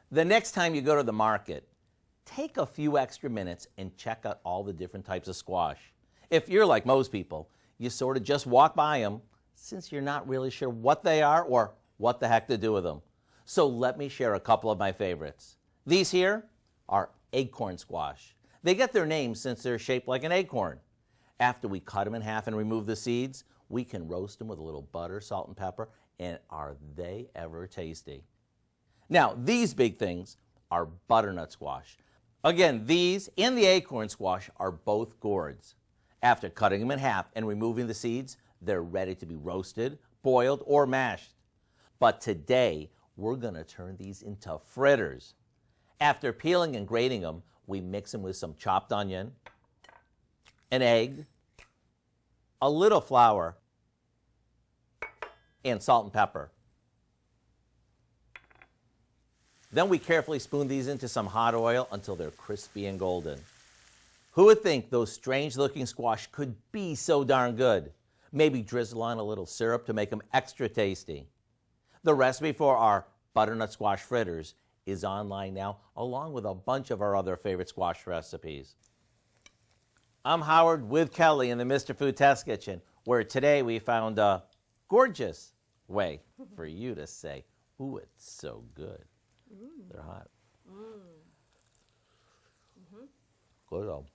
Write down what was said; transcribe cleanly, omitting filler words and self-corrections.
The next time you go to the market, take a few extra minutes and check out all the different types of squash. If you're like most people, you sort of just walk by them since you're not really sure what they are or what the heck to do with them. So let me share a couple of my favorites. These here are acorn squash. They get their name since they're shaped like an acorn. After we cut them in half and remove the seeds, we can roast them with a little butter, salt, and pepper, and are they ever tasty. Now, these big things are butternut squash. Again, these and the acorn squash are both gourds. After cutting them in half and removing the seeds, they're ready to be roasted, boiled, or mashed. But today, we're going to turn these into fritters. After peeling and grating them, we mix them with some chopped onion, an egg, a little flour, and salt and pepper. Then we carefully spoon these into some hot oil until they're crispy and golden. Who would think those strange-looking squash could be so darn good? Maybe drizzle on a little syrup to make them extra tasty. The recipe for our butternut squash fritters is online now, along with a bunch of our other favorite squash recipes. I'm Howard with Kelly in the Mr. Food Test Kitchen, where today we found a gorgeous way for you to say, ooh, it's so good. They're hot. Good though.